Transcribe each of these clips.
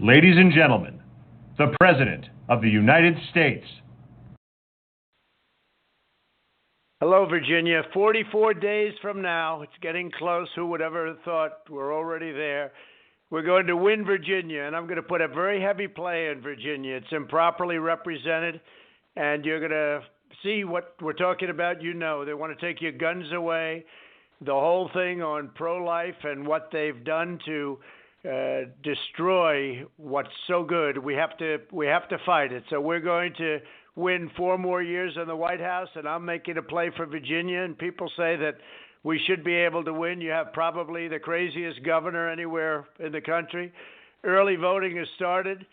Ladies and gentlemen, the President of the United States. Hello, Virginia. 44 days from now, it's getting close. Who would ever have thought we're already there? We're going to win Virginia, and I'm going to put a very heavy play in Virginia. It's improperly represented, and you're going to see what we're talking about. You know, they want to take your guns away, the whole thing on pro-life and what they've done to destroy what's so good. We have to fight it. So we're going to win 4 more years in the White House, and I'm making a play for Virginia. And people say that we should be able to win. You have probably the craziest governor anywhere in the country. Early voting has started,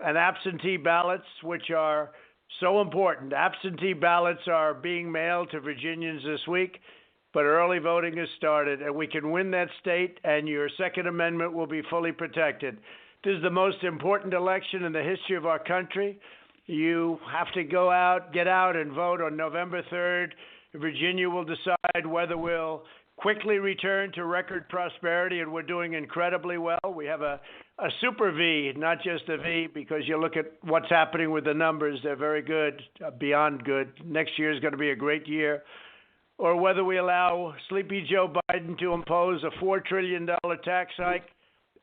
and absentee ballots, which are so important. Absentee ballots are being mailed to Virginians this week. But early voting has started, and we can win that state, and your Second Amendment will be fully protected. This is the most important election in the history of our country. You have to get out and vote on November 3rd. Virginia will decide whether we'll quickly return to record prosperity, and we're doing incredibly well. We have a super V, not just a V, because you look at what's happening with the numbers. They're very good, beyond good. Next year is going to be a great year. Or whether we allow Sleepy Joe Biden to impose a $4 trillion tax hike,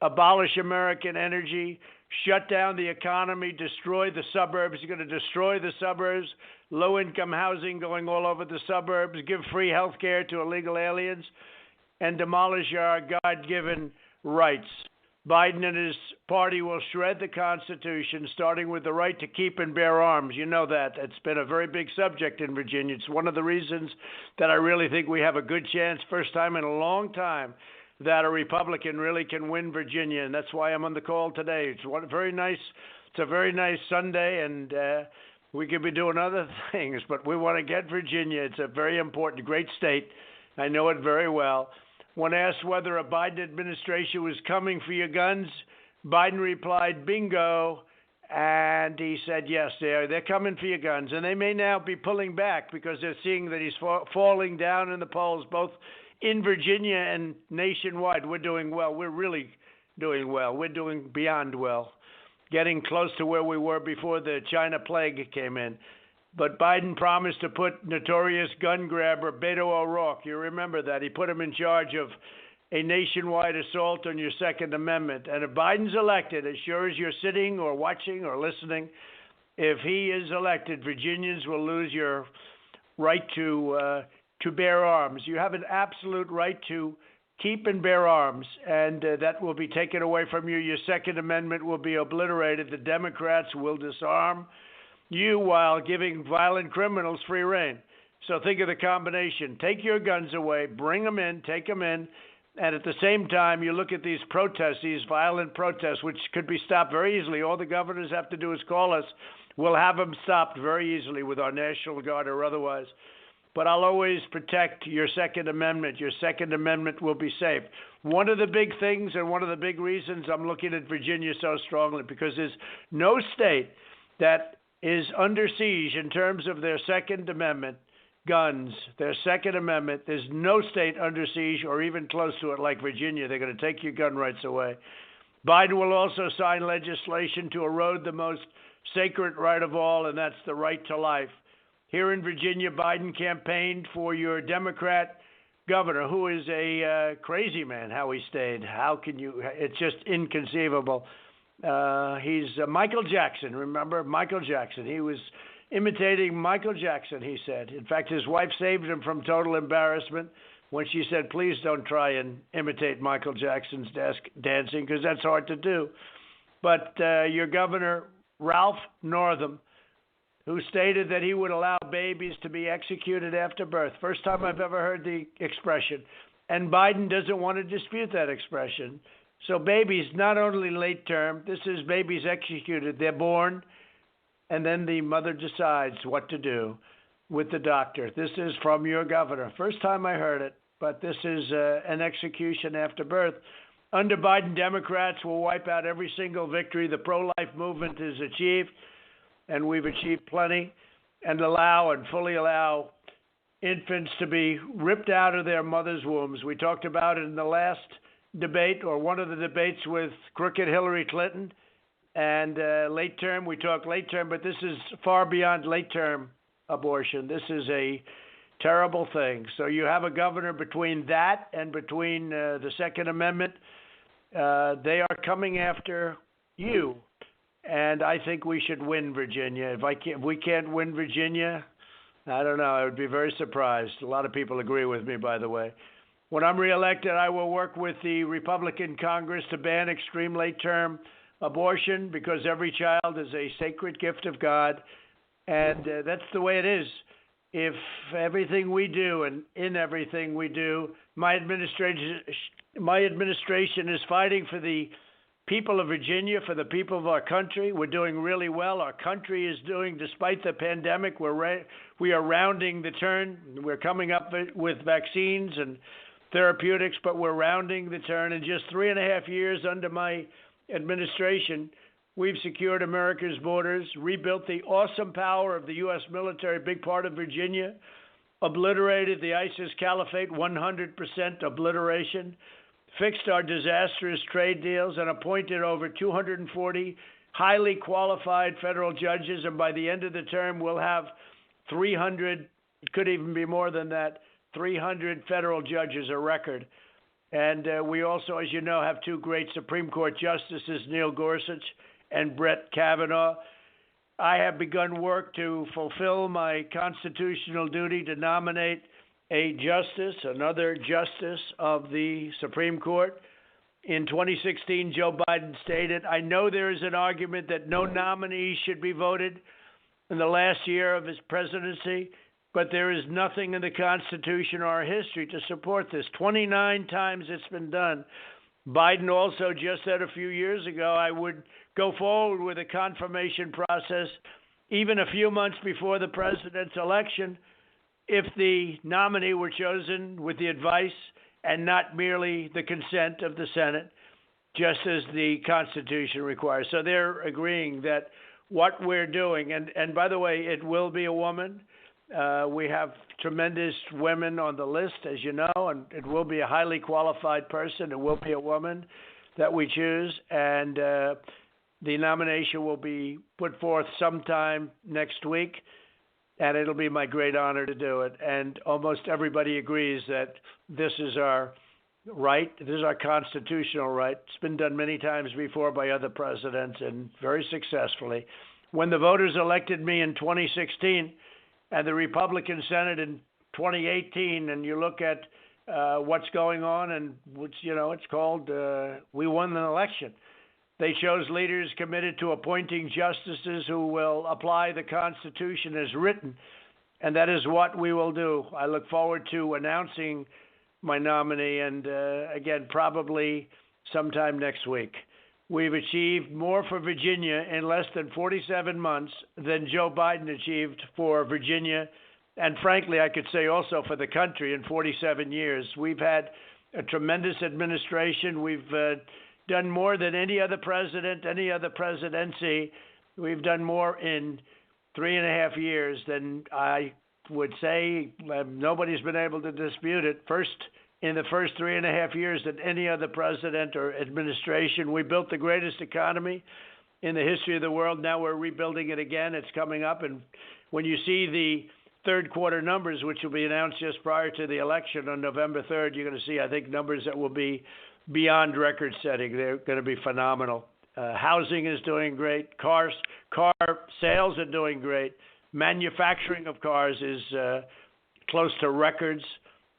abolish American energy, shut down the economy, destroy the suburbs. You're going to destroy the suburbs, low-income housing going all over the suburbs, give free health care to illegal aliens, and demolish our God-given rights. Biden and his party will shred the Constitution, starting with the right to keep and bear arms. You know that. It's been a very big subject in Virginia. It's one of the reasons that I really think we have a good chance, first time in a long time, that a Republican really can win Virginia, and that's why I'm on the call today. It's a very nice Sunday, and we could be doing other things, but we want to get Virginia. It's a very important, great state. I know it very well. When asked whether a Biden administration was coming for your guns, Biden replied, bingo, and he said, yes, they're coming for your guns. And they may now be pulling back because they're seeing that he's falling down in the polls, both in Virginia and nationwide. We're doing well. We're really doing well. We're doing beyond well, getting close to where we were before the China plague came in. But Biden promised to put notorious gun grabber Beto O'Rourke, you remember that. He put him in charge of a nationwide assault on your Second Amendment. And if Biden's elected, as sure as you're sitting or watching or listening, if he is elected, Virginians will lose your right to bear arms. You have an absolute right to keep and bear arms, and that will be taken away from you. Your Second Amendment will be obliterated. The Democrats will disarm you while giving violent criminals free rein. So think of the combination. Take your guns away, bring them in, take them in, and at the same time, you look at these protests, these violent protests, which could be stopped very easily. All the governors have to do is call us. We'll have them stopped very easily with our National Guard or otherwise. But I'll always protect your Second Amendment. Your Second Amendment will be safe. One of the big things and one of the big reasons I'm looking at Virginia so strongly, because there's no state that is under siege in terms of their Second Amendment, guns, their Second Amendment. There's no state under siege or even close to it like Virginia. They're going to take your gun rights away. Biden will also sign legislation to erode the most sacred right of all, and that's the right to life. Here in Virginia, Biden campaigned for your Democrat governor, who is a crazy man, how he stayed. How can you? It's just inconceivable. He's Michael Jackson. Remember Michael Jackson? He was imitating Michael Jackson, he said. In fact, his wife saved him from total embarrassment when she said, please don't try and imitate Michael Jackson's dancing, because that's hard to do. But your governor, Ralph Northam, who stated that he would allow babies to be executed after birth. First time I've ever heard the expression. And Biden doesn't want to dispute that expression. So babies, not only late term, this is babies executed. They're born, and then the mother decides what to do with the doctor. This is from your governor. First time I heard it, but this is an execution after birth. Under Biden, Democrats will wipe out every single victory the pro-life movement has achieved, and we've achieved plenty, and fully allow infants to be ripped out of their mother's wombs. We talked about it in the last debate, or one of the debates with crooked Hillary Clinton. And late term, we talk late term, but this is far beyond late term abortion. This is a terrible thing. So you have a governor between that and between the Second Amendment. They are coming after you. And I think we should win Virginia. If we can't win Virginia, I don't know. I would be very surprised. A lot of people agree with me, by the way. When I'm reelected, I will work with the Republican Congress to ban extreme late-term abortion because every child is a sacred gift of God, and that's the way it is. If everything we do and in everything we do, my administration is fighting for the people of Virginia, for the people of our country. We're doing really well. Our country is doing, despite the pandemic, we are rounding the turn. We're coming up with vaccines and therapeutics, but we're rounding the turn. In just 3.5 years under my administration, we've secured America's borders, rebuilt the awesome power of the U.S. military, big part of Virginia, obliterated the ISIS caliphate, 100% obliteration, fixed our disastrous trade deals, and appointed over 240 highly qualified federal judges. And by the end of the term, we'll have 300, it could even be more than that, 300 federal judges, a record. And we also, as you know, have two great Supreme Court justices, Neil Gorsuch and Brett Kavanaugh. I have begun work to fulfill my constitutional duty to nominate another justice of the Supreme Court. In 2016, Joe Biden stated, "I know there is an argument that no nominee should be voted in the last year of his presidency, but there is nothing in the Constitution or our history to support this." 29 times it's been done. Biden also just said a few years ago I would go forward with a confirmation process even a few months before the president's election if the nominee were chosen with the advice and not merely the consent of the Senate, just as the Constitution requires. So they're agreeing that what we're doing, and by the way, it will be a woman. We have tremendous women on the list, as you know, and it will be a highly qualified person. It will be a woman that we choose, and the nomination will be put forth sometime next week, and it'll be my great honor to do it. And almost everybody agrees that this is our right. This is our constitutional right. It's been done many times before by other presidents and very successfully. When the voters elected me in 2016 and the Republican Senate in 2018, and you look at what's going on, and which, it's called, we won an election. They chose leaders committed to appointing justices who will apply the Constitution as written, and that is what we will do. I look forward to announcing my nominee, and again, probably sometime next week. We've achieved more for Virginia in less than 47 months than Joe Biden achieved for Virginia, and frankly, I could say also for the country in 47 years. We've had a tremendous administration. We've done more than any other president, any other presidency. We've done more in 3.5 years than I would say. Nobody's been able to dispute it. In the first 3.5 years than any other president or administration. We built the greatest economy in the history of the world. Now we're rebuilding it again. It's coming up. And when you see the third quarter numbers, which will be announced just prior to the election on November 3rd, you're going to see, I think, numbers that will be beyond record setting. They're going to be phenomenal. Housing is doing great. Car sales are doing great. Manufacturing of cars is close to records.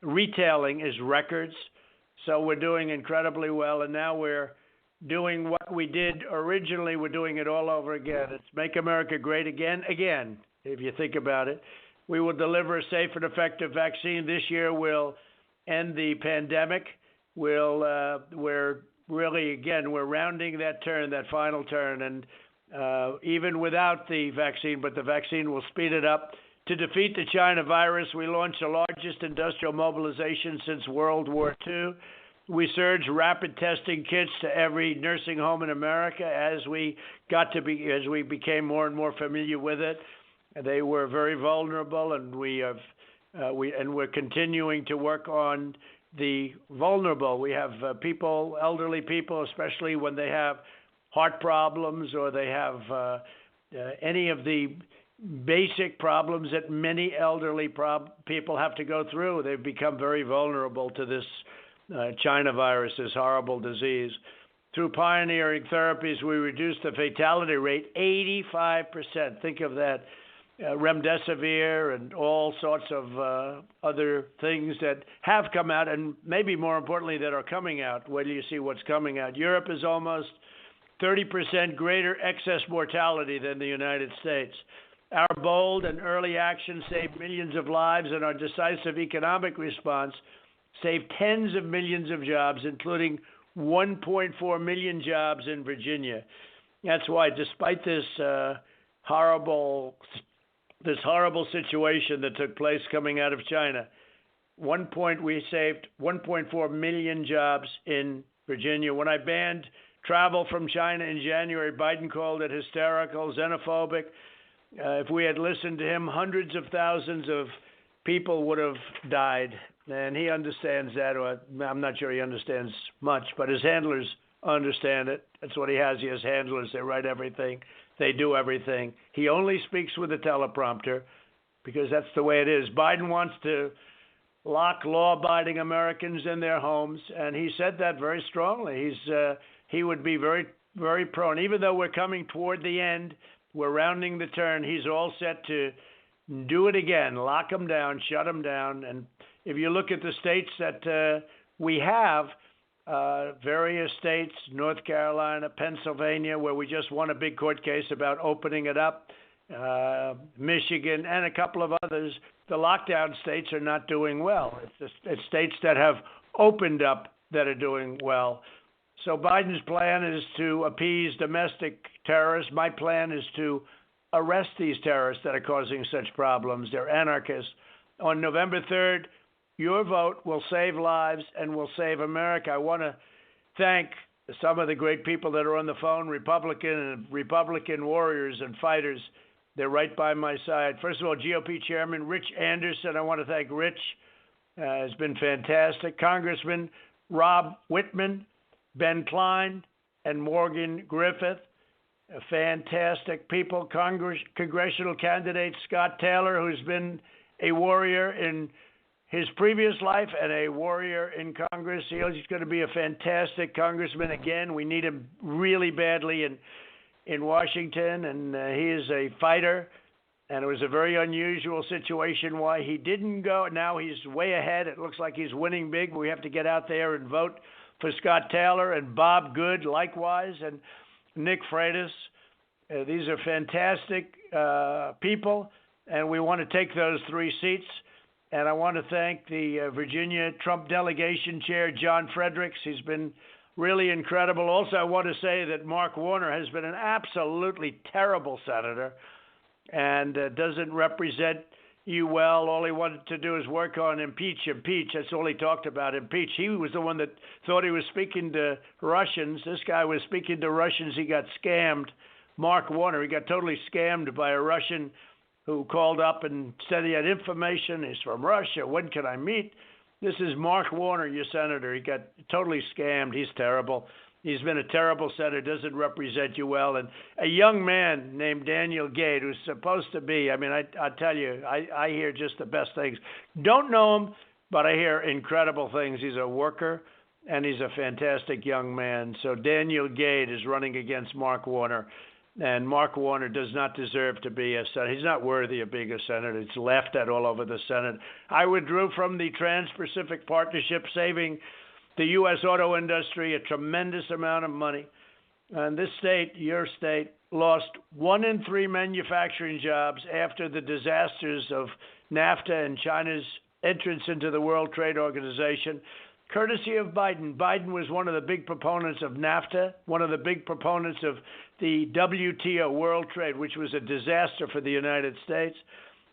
Retailing is records. So we're doing incredibly well. And now we're doing what we did originally. We're doing it all over again. It's Make America Great Again, if you think about it. We will deliver a safe and effective vaccine. This year we'll end the pandemic. We're rounding that turn, that final turn, and even without the vaccine, but the vaccine will speed it up. To defeat the China virus, we launched the largest industrial mobilization since World War II. We surged rapid testing kits to every nursing home in America as we became more and more familiar with it. They were very vulnerable, and we're continuing to work on the vulnerable. We have elderly people, especially when they have heart problems or they have any of the basic problems that many elderly people have to go through. They've become very vulnerable to this China virus, this horrible disease. Through pioneering therapies, we reduced the fatality rate 85%. Think of that. Remdesivir and all sorts of other things that have come out, and maybe more importantly, that are coming out. Wait till you see what's coming out. Europe is almost 30% greater excess mortality than the United States. Our bold and early action saved millions of lives, and our decisive economic response saved tens of millions of jobs, including 1.4 million jobs in Virginia. That's why, despite this horrible situation that took place coming out of China, we saved 1.4 million jobs in Virginia. When I banned travel from China in January, Biden called it hysterical, xenophobic. If we had listened to him, hundreds of thousands of people would have died. And he understands that, or I'm not sure he understands much, but his handlers understand it. That's what he has. He has handlers. They write everything. They do everything. He only speaks with a teleprompter because that's the way it is. Biden wants to lock law-abiding Americans in their homes, and he said that very strongly. He would be very, very prone. Even though we're coming toward the end, we're rounding the turn, he's all set to do it again, lock them down, shut them down. And if you look at the states that we have, various states, North Carolina, Pennsylvania, where we just won a big court case about opening it up, Michigan, and a couple of others, the lockdown states are not doing well. It's states that have opened up that are doing well. So Biden's plan is to appease domestic terrorists. My plan is to arrest these terrorists that are causing such problems. They're anarchists. On November 3rd, your vote will save lives and will save America. I want to thank some of the great people that are on the phone, Republican warriors and fighters. They're right by my side. First of all, GOP Chairman Rich Anderson. I want to thank Rich. It's been fantastic. Congressman Rob Whitman, Ben Klein, and Morgan Griffith. Fantastic people. Congressional candidate Scott Taylor, who's been a warrior in his previous life and a warrior in Congress. He's going to be a fantastic congressman again. We need him really badly in Washington, and he is a fighter. And it was a very unusual situation why he didn't go. Now he's way ahead. It looks like he's winning big. We have to get out there and vote for Scott Taylor and Bob Good likewise, and Nick Freitas. These are fantastic people, and we want to take those 3 seats. And I want to thank the Virginia Trump delegation chair, John Fredericks. He's been really incredible. Also, I want to say that Mark Warner has been an absolutely terrible senator and doesn't represent you well. All he wanted to do is work on impeach. That's all he talked about, impeach. He was the one that thought he was speaking to Russians. This guy was speaking to Russians. He got scammed. Mark Warner, he got totally scammed by a Russian who called up and said he had information. He's from Russia. When can I meet? This is Mark Warner, your senator. He got totally scammed. He's terrible. He's been a terrible senator, doesn't represent you well. And a young man named Daniel Gade, who's supposed to be, I tell you, I hear just the best things. Don't know him, but I hear incredible things. He's a worker, and he's a fantastic young man. So Daniel Gade is running against Mark Warner. And Mark Warner does not deserve to be a senator. He's not worthy of being a senator. It's laughed at all over the Senate. I withdrew from the Trans-Pacific Partnership, saving the U.S. auto industry a tremendous amount of money. And this state, your state, lost 1 in 3 manufacturing jobs after the disasters of NAFTA and China's entrance into the World Trade Organization, courtesy of Biden. Biden was one of the big proponents of NAFTA, one of the big proponents of the WTO, World Trade, which was a disaster for the United States.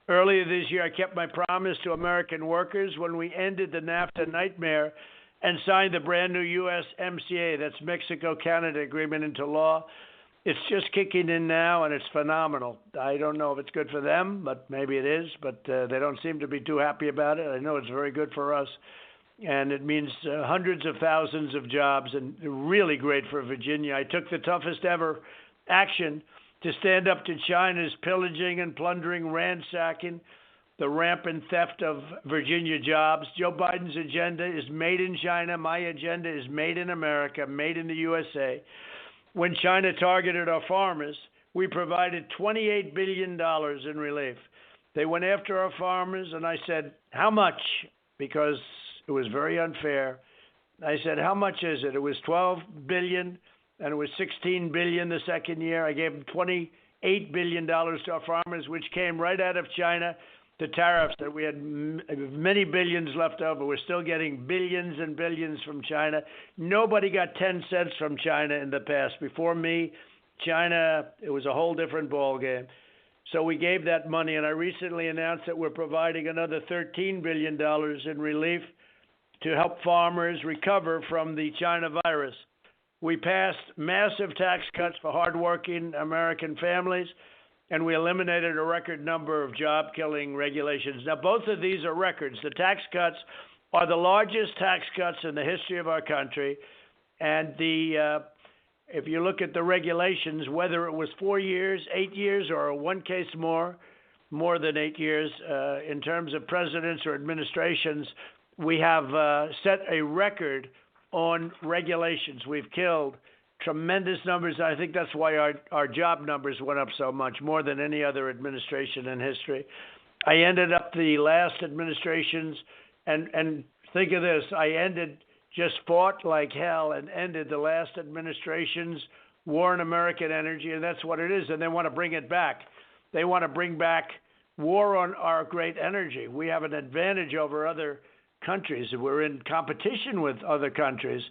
Earlier this year, I kept my promise to American workers when we ended the NAFTA nightmare and signed the brand new USMCA, that's Mexico-Canada agreement, into law. It's just kicking in now, and it's phenomenal. I don't know if it's good for them, but maybe it is, but they don't seem to be too happy about it. I know it's very good for us. and it means hundreds of thousands of jobs, and really great for Virginia. I took the toughest ever action to stand up to China's pillaging and plundering, ransacking, the rampant theft of Virginia jobs. Joe Biden's agenda is made in China. My agenda is made in America, made in the USA. When China targeted our farmers, we provided $28 billion in relief. They went after our farmers, and I said, how much? Because it was very unfair. I said, how much is it? It was $12 billion, and it was $16 billion the second year. I gave them $28 billion to our farmers, which came right out of China. The tariffs that we had many billions left over. We're still getting billions and billions from China. Nobody got 10 cents from China in the past. Before me, China, it was a whole different ballgame. So we gave that money, and I recently announced that we're providing another $13 billion in relief to help farmers recover from the China virus. We passed massive tax cuts for hardworking American families, and we eliminated a record number of job-killing regulations. Now, both of these are records. The tax cuts are the largest tax cuts in the history of our country, and if you look at the regulations, whether it was 4 years, 8 years, or in one case more than 8 years, in terms of presidents or administrations, we have set a record on regulations. We've killed tremendous numbers. I think that's why our job numbers went up so much, more than any other administration in history. I ended up the last administrations, and think of this, just fought like hell and ended the last administration's war on American energy, and that's what it is, and they want to bring it back. They want to bring back war on our great energy. We have an advantage over other countries. We're in competition with other countries,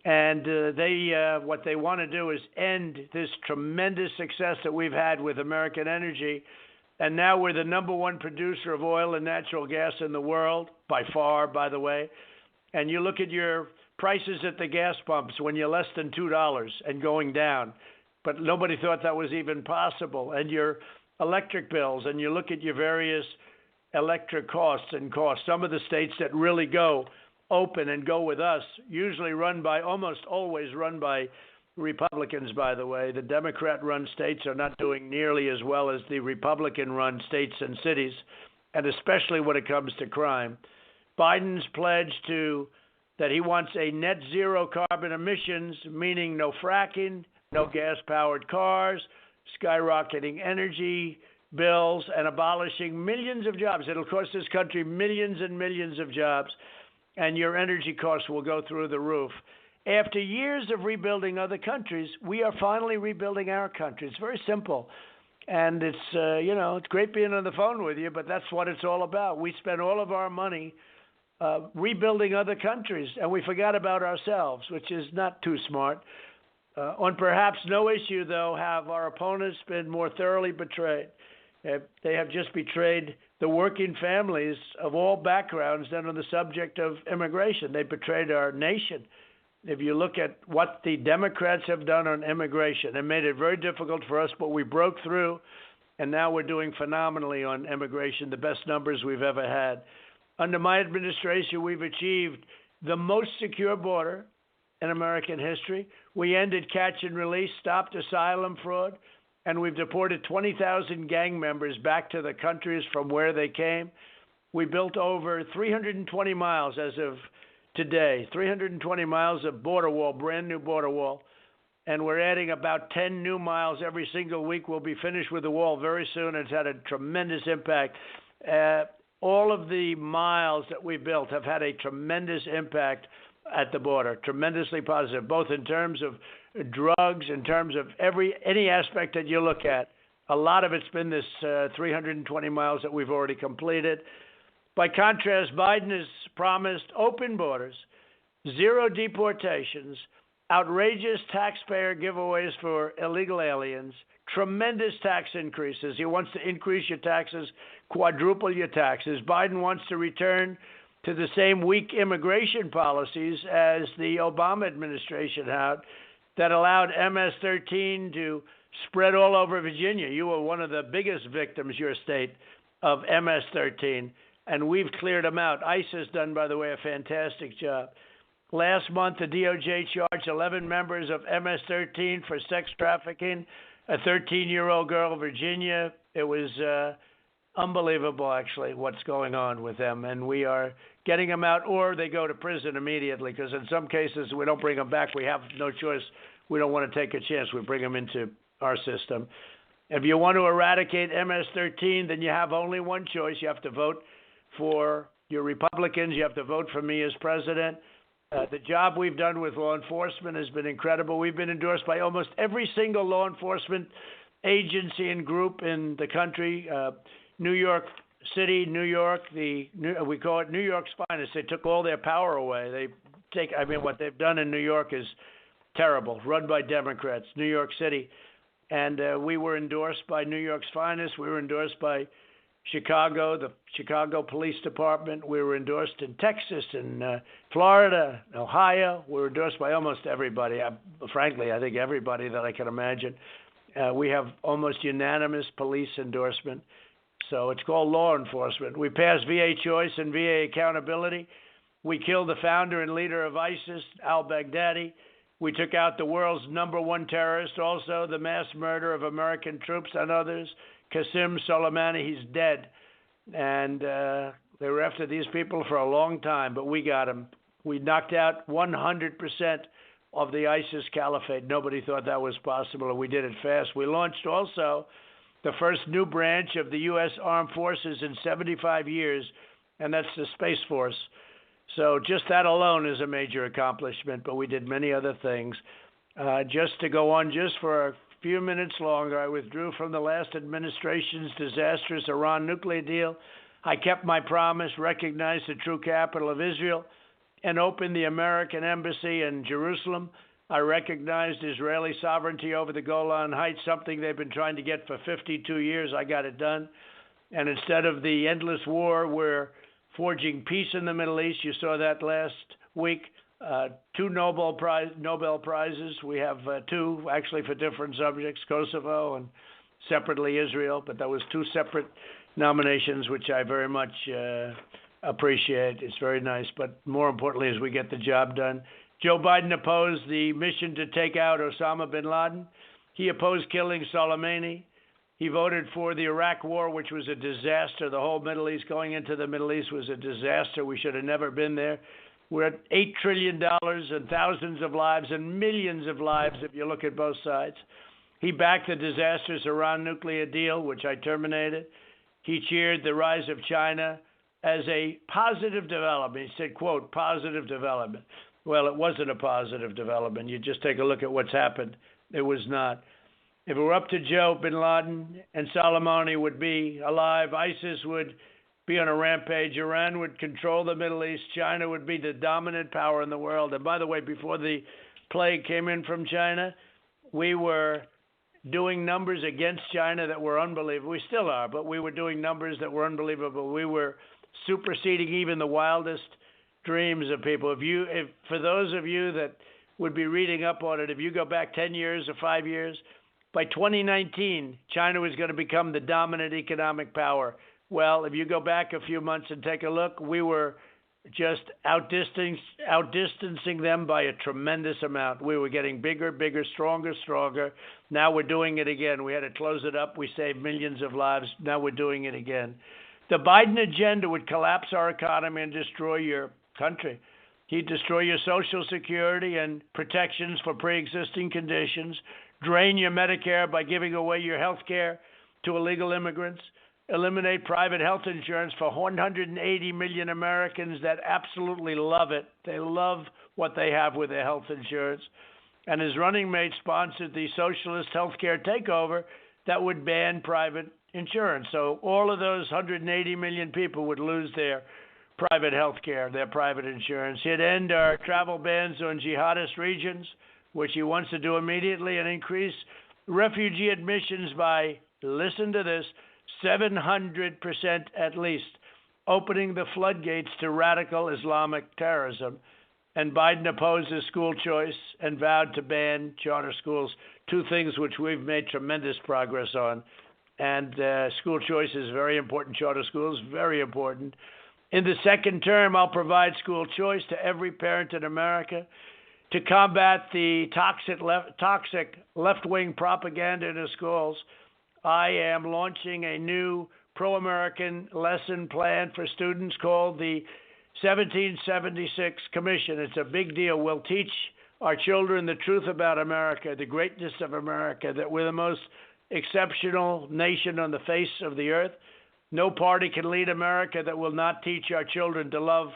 and what they want to do is end this tremendous success that we've had with American energy, and now we're the number one producer of oil and natural gas in the world, by far, by the way. And you look at your prices at the gas pumps when you're less than $2 and going down, but nobody thought that was even possible. And your electric bills, and you look at your various electric costs. Some of the states that really go open and go with us, almost always run by Republicans, by the way. The Democrat-run states are not doing nearly as well as the Republican-run states and cities, and especially when it comes to crime. Biden's pledge that he wants a net zero carbon emissions, meaning no fracking, no gas-powered cars, skyrocketing energy bills, and abolishing millions of jobs. It'll cost this country millions and millions of jobs, and your energy costs will go through the roof. After years of rebuilding other countries, we are finally rebuilding our country. It's very simple. And it's, it's great being on the phone with you, but that's what it's all about. We spend all of our money rebuilding other countries, and we forgot about ourselves, which is not too smart. On perhaps no issue, though, have our opponents been more thoroughly betrayed. They have just betrayed the working families of all backgrounds than on the subject of immigration. They betrayed our nation. If you look at what the Democrats have done on immigration, it made it very difficult for us, but we broke through, and now we're doing phenomenally on immigration, the best numbers we've ever had. Under my administration, we've achieved the most secure border in American history. We ended catch and release, stopped asylum fraud, and we've deported 20,000 gang members back to the countries from where they came. We built over 320 miles as of today, 320 miles of border wall, brand new border wall, and we're adding about 10 new miles every single week. We'll be finished with the wall very soon. It's had a tremendous impact. All of the miles that we built have had a tremendous impact at the border, tremendously positive, both in terms of drugs, in terms of any aspect that you look at. A lot of it's been this 320 miles that we've already completed. By contrast, Biden has promised open borders, zero deportations, outrageous taxpayer giveaways for illegal aliens, tremendous tax increases. He wants to increase your taxes, quadruple your taxes. Biden wants to return to the same weak immigration policies as the Obama administration had that allowed MS-13 to spread all over Virginia. You were one of the biggest victims, your state, of MS-13. and we've cleared them out. ICE has done, by the way, a fantastic job. Last month, the DOJ charged 11 members of MS-13 for sex trafficking, a 13-year-old girl, Virginia. It was unbelievable, actually, what's going on with them. And we are getting them out, or they go to prison immediately, because in some cases we don't bring them back. We have no choice. We don't want to take a chance. We bring them into our system. If you want to eradicate MS-13, then you have only one choice. You have to vote for your Republicans. You have to vote for me as president. The job we've done with law enforcement has been incredible. We've been endorsed by almost every single law enforcement agency and group in the country. New York City, New York, we call it New York's finest. They took all their power away. What they've done in New York is terrible, run by Democrats, New York City. And we were endorsed by New York's finest. We were endorsed by Chicago, the Chicago Police Department. We were endorsed in Texas and Florida, Ohio. We were endorsed by almost everybody. Frankly, I think everybody that I can imagine. We have almost unanimous police endorsement. So it's called law enforcement. We passed VA choice and VA accountability. We killed the founder and leader of ISIS, al-Baghdadi. We took out the world's #1 terrorist, also the mass murder of American troops and others, Qasem Soleimani. He's dead. And they were after these people for a long time, but we got him. We knocked out 100% of the ISIS caliphate. Nobody thought that was possible, and we did it fast. We launched also the first new branch of the U.S. Armed Forces in 75 years, and that's the Space Force. So just that alone is a major accomplishment, but we did many other things. Just to go on just for a few minutes longer, I withdrew from the last administration's disastrous Iran nuclear deal. I kept my promise, recognized the true capital of Israel, and opened the American embassy in Jerusalem. I recognized Israeli sovereignty over the Golan Heights, something they've been trying to get for 52 years. I got it done. And instead of the endless war, we're forging peace in the Middle East. You saw that last week. 2 Nobel Prizes. We have 2, actually, for different subjects, Kosovo and separately Israel. But that was 2 separate nominations, which I very much appreciate. It's very nice. But more importantly is we get the job done. Joe Biden opposed the mission to take out Osama bin Laden. He opposed killing Soleimani. He voted for the Iraq War, which was a disaster. The whole Middle East, going into the Middle East, was a disaster. We should have never been there. We're at $8 trillion and thousands of lives and millions of lives if you look at both sides. He backed the disastrous Iran nuclear deal, which I terminated. He cheered the rise of China as a positive development. He said, quote, positive development. Well, it wasn't a positive development. You just take a look at what's happened. It was not. If it were up to Joe bin Laden and Soleimani would be alive, ISIS would be on a rampage. Iran would control the Middle East. China would be the dominant power in the world. And by the way, before the plague came in from China, we were doing numbers against China that were unbelievable. We still are, but we were doing numbers that were unbelievable. We were superseding even the wildest dreams of people. If for those of you that would be reading up on it, if you go back 10 years or 5 years, by 2019, China was going to become the dominant economic power. Well, if you go back a few months and take a look, we were just outdistancing them by a tremendous amount. We were getting bigger, stronger. Now we're doing it again. We had to close it up. We saved millions of lives. Now we're doing it again. The Biden agenda would collapse our economy and destroy your country. He'd destroy your Social Security and protections for pre-existing conditions, drain your Medicare by giving away your health care to illegal immigrants, eliminate private health insurance for 180 million Americans that absolutely love it. They love what they have with their health insurance. And his running mate sponsored the socialist health care takeover that would ban private insurance. So all of those 180 million people would lose their private health care, their private insurance. He'd end our travel bans on jihadist regions, which he wants to do immediately, and increase refugee admissions by, listen to this, 700% at least, opening the floodgates to radical Islamic terrorism. And Biden opposes school choice and vowed to ban charter schools, 2 things which we've made tremendous progress on. And school choice is very important. Charter schools, very important. In the second term, I'll provide school choice to every parent in America to combat the toxic left-wing propaganda in the schools. I am launching a new pro-American lesson plan for students called the 1776 Commission. It's a big deal. We'll teach our children the truth about America, the greatness of America, that we're the most exceptional nation on the face of the earth. No party can lead America that will not teach our children to love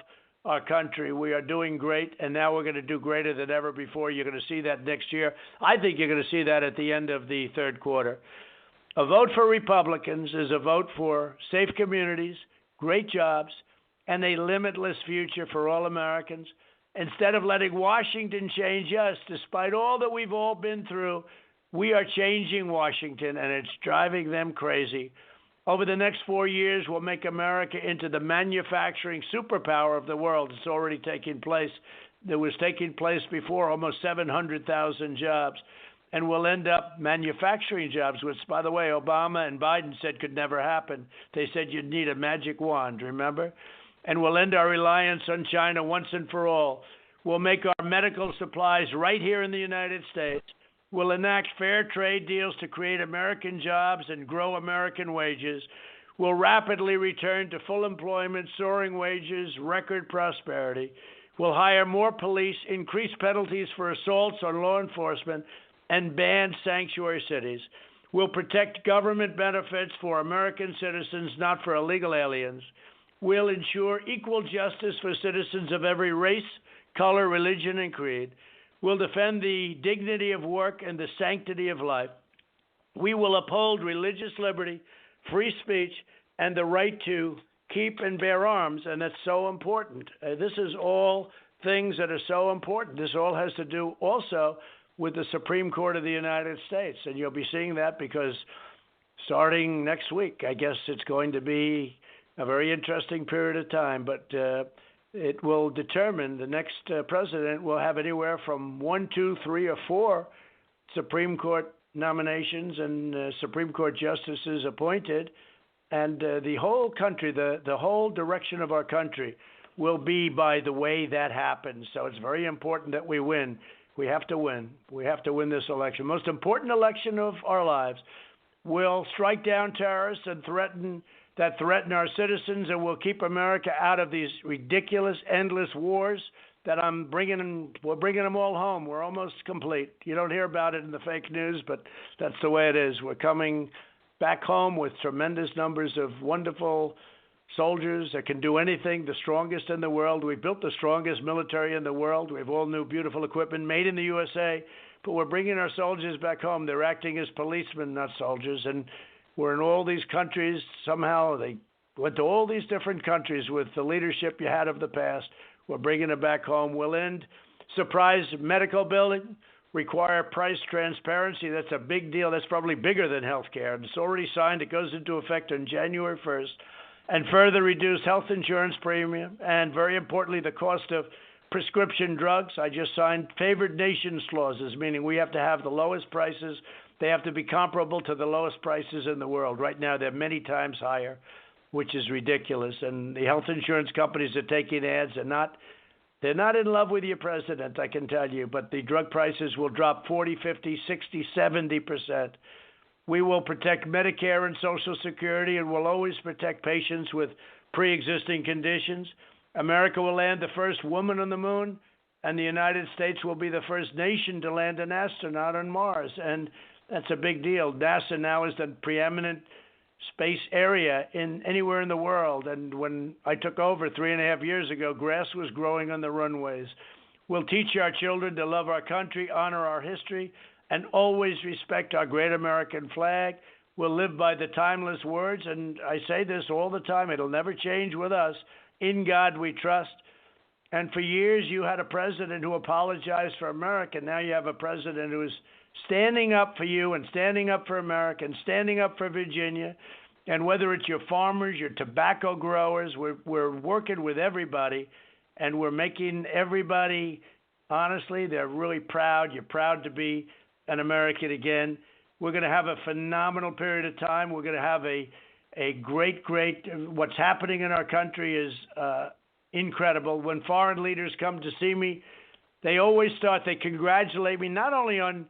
our country. We are doing great, and now we're going to do greater than ever before. You're going to see that next year. I think you're going to see that at the end of the third quarter. A vote for Republicans is a vote for safe communities, great jobs, and a limitless future for all Americans. Instead of letting Washington change us, despite all that we've all been through, we are changing Washington, and it's driving them crazy. Over the next 4 years, we'll make America into the manufacturing superpower of the world. It's already taking place. It was taking place before, almost 700,000 jobs. And we'll end up manufacturing jobs, which, by the way, Obama and Biden said could never happen. They said you'd need a magic wand, remember? And we'll end our reliance on China once and for all. We'll make our medical supplies right here in the United States. We'll enact fair trade deals to create American jobs and grow American wages. We'll rapidly return to full employment, soaring wages, record prosperity. We'll hire more police, increase penalties for assaults on law enforcement, and ban sanctuary cities. We'll protect government benefits for American citizens, not for illegal aliens. We'll ensure equal justice for citizens of every race, color, religion, and creed. We'll defend the dignity of work and the sanctity of life. We will uphold religious liberty, free speech, and the right to keep and bear arms, and that's so important. This is all things that are so important. This all has to do also with the Supreme Court of the United States, and you'll be seeing that because starting next week, I guess it's going to be a very interesting period of time, but it will determine the next president will have anywhere from 1, 2, 3, or 4 Supreme Court nominations and Supreme Court justices appointed, and the whole country, the whole direction of our country will be by the way that happens. So it's very important that we win. We have to win. We have to win this election. Most important election of our lives. We'll strike down terrorists and threaten our citizens, and we'll keep America out of these ridiculous, endless wars that we're bringing them all home. We're almost complete. You don't hear about it in the fake news, but that's the way it is. We're coming back home with tremendous numbers of wonderful soldiers that can do anything, the strongest in the world. We built the strongest military in the world. We have all new beautiful equipment made in the USA, but we're bringing our soldiers back home. They're acting as policemen, not soldiers, and we're in all these countries. Somehow they went to all these different countries with the leadership you had of the past. We're bringing it back home. We'll end surprise medical billing, require price transparency. That's a big deal. That's probably bigger than health care. It's already signed. It goes into effect on January 1st. And further reduce health insurance premium and, very importantly, the cost of prescription drugs. I just signed favored nations clauses, meaning we have to have the lowest prices. They have to be comparable to the lowest prices in the world. Right now, they're many times higher, which is ridiculous. And the health insurance companies are taking ads. They're not in love with your president, I can tell you, but the drug prices will drop 40, 50, 60, 70%. We will protect Medicare and Social Security, and we'll always protect patients with pre-existing conditions. America will land the first woman on the moon, and the United States will be the first nation to land an astronaut on Mars. And that's a big deal. NASA now is the preeminent space area anywhere in the world. And when I took over 3.5 years ago, grass was growing on the runways. We'll teach our children to love our country, honor our history, and always respect our great American flag. We'll live by the timeless words, and I say this all the time, it'll never change with us. In God we trust. And for years you had a president who apologized for America. Now you have a president who is standing up for you and standing up for America and standing up for Virginia. And whether it's your farmers, your tobacco growers, we're working with everybody, and we're making everybody, honestly, they're really proud. You're proud to be an American again. We're going to have a phenomenal period of time. We're going to have a great, what's happening in our country is incredible. When foreign leaders come to see me, they always they congratulate me not only on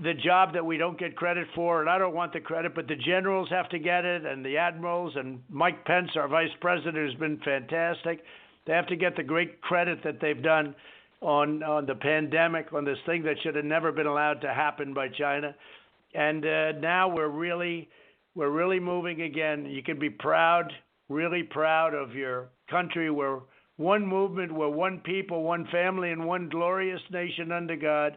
the job that we don't get credit for, and I don't want the credit, but the generals have to get it, and the admirals, and Mike Pence, our vice president, has been fantastic. They have to get the great credit that they've done on the pandemic, on this thing that should have never been allowed to happen by China. And now we're really moving again. You can be proud, really proud of your country. We're one movement, we're one people, one family, and one glorious nation under God.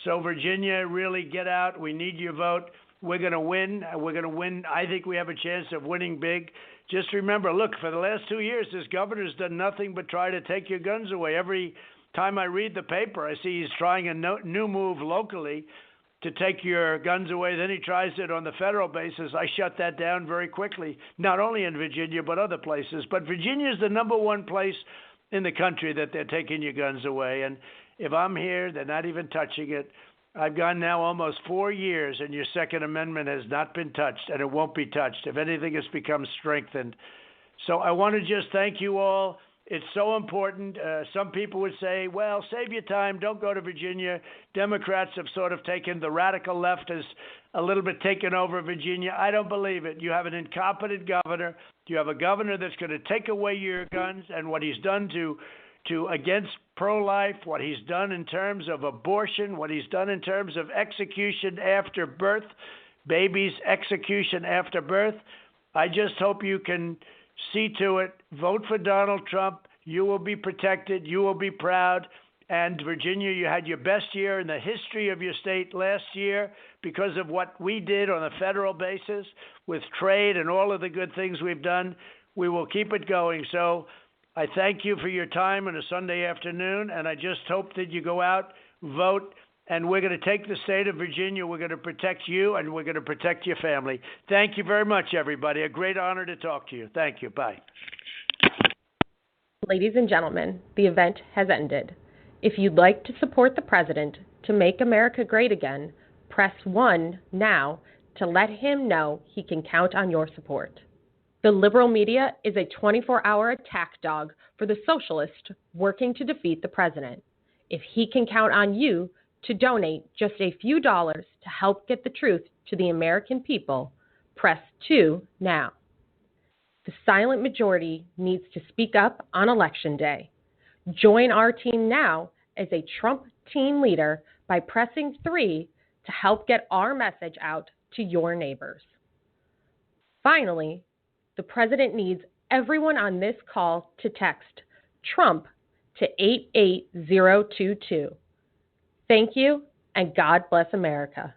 So Virginia, really get out. We need your vote. We're going to win. We're going to win. I think we have a chance of winning big. Just remember, look, for the last 2 years, this governor's done nothing but try to take your guns away. Every time I read the paper, I see he's trying a new move locally to take your guns away. Then he tries it on the federal basis. I shut that down very quickly, not only in Virginia, but other places. But Virginia is the number one place in the country that they're taking your guns away. And if I'm here, they're not even touching it. I've gone now almost 4 years, and your Second Amendment has not been touched, and it won't be touched. If anything, it's become strengthened. So I want to just thank you all. It's so important. Some people would say, well, save your time. Don't go to Virginia. Democrats have sort of taken, the radical left has a little bit taken over Virginia. I don't believe it. You have an incompetent governor. You have a governor that's going to take away your guns, and what he's done to against pro-life, what he's done in terms of abortion, what he's done in terms of execution after birth, babies' execution after birth. I just hope you can see to it. Vote for Donald Trump. You will be protected. You will be proud. And Virginia, you had your best year in the history of your state last year because of what we did on a federal basis with trade and all of the good things we've done. We will keep it going. So I thank you for your time on a Sunday afternoon, and I just hope that you go out, vote, and we're going to take the state of Virginia. We're going to protect you, and we're going to protect your family. Thank you very much, everybody. A great honor to talk to you. Thank you. Bye. Ladies and gentlemen, the event has ended. If you'd like to support the president to make America great again, press 1 now to let him know he can count on your support. The liberal media is a 24-hour attack dog for the socialist working to defeat the president. If he can count on you to donate just a few dollars to help get the truth to the American people, press 2 now. The silent majority needs to speak up on Election Day. Join our team now as a Trump team leader by pressing 3 to help get our message out to your neighbors. Finally, the president needs everyone on this call to text Trump to 88022. Thank you, and God bless America.